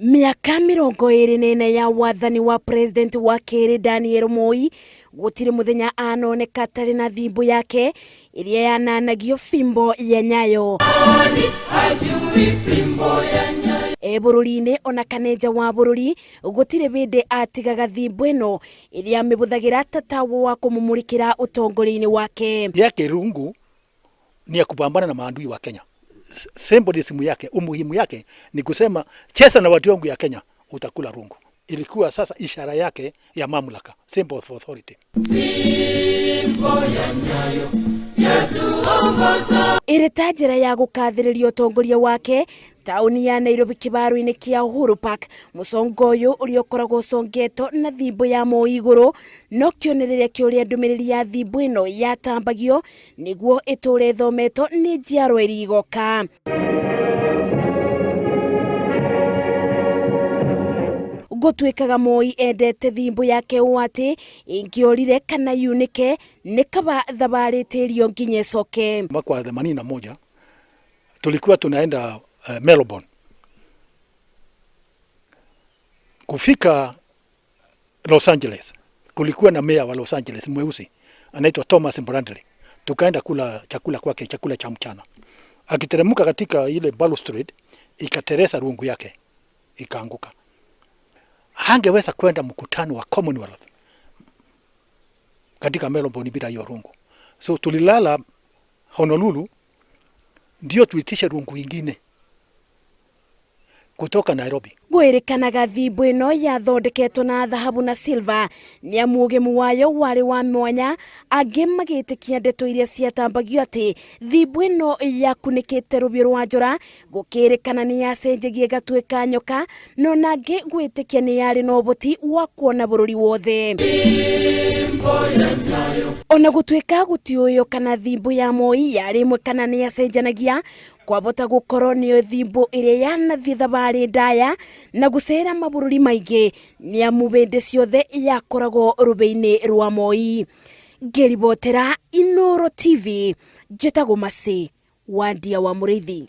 Miaka 24 ya wathani wa president wa keri Daniel Moi gutire muthenya anoneka tari na thimbo yake iria yananagio Fimbo ya Nyayo. Bururi-ini ona kaneja wa bururi gutire binde atigaga thimbo ino iria mibuthagira tatawo wa kumumurikira utongori-ini wake. Yake rungu ni ya kupambana na maadui wa Kenya. Symbolism yake, umuhimu yake ni kusema cheza na watu wangu ya Kenya utakula rungu. Ilikuwa sasa ishara yake ya mamlaka, symbol of authority. Fimbo ya Nyayo yatuongoza. Ireta njira ya gukathiriria utongoria wake tauni ya Nairobi kibaru-ini kia Uhuru Park. Musongo uyu uria ukoragwo ucongetwo na thimbo ya Moi iguru no kionereria kiuria ndumiriri ya thimbo ino yatambagio niguo iture thometwo ni njiarwa iri igoka. Gutwikaga Moi endete thimbo yake wati ingiorire kana yunike nikaba thabarite rio nginye coke. Mwaka wa 81 tulikuwa tunaenda Melbourne. Kufika Los Angeles kulikuwa na meya wa Los Angeles mweusi anaitwa Thomas Bradley. Tukaenda kula chakula kwake, chakula cha mchana. Akiteremka katika ile balustrade ikateresa rungu yake ikaanguka. Hangeweza kwenda mkutano wa Commonwealth katika Melbourne bila hiyo rungu. So tulilala Honolulu ndio tuitishe rungu ingine kutoka Nairobi. Gwerekanaga thimbo ino yathondeketwo na thahabu na silver ni amugemu wayo wari wa mwanya. Angi magitikia ndeto iria ciatambagio ati thimbo ino yakunikite rubio rwa njora gukirekana ni yacenjagie gatuika nyoka no nangi gwitikia ni yari no boti wa kuona bururi wothe. Ona gutwika gutioyo kana thimbo ya Moi yari mwe kana ni yacenjanagia kwabota gukorwo ni thimbo iria yanathie thabari ndaya na gucera mabururi maingi ni amubende ciothe yakoragwo rube-ini rwa Moi. Ngiribotera Inooro TV, njitagwo Masi Wandia wa Muriithi.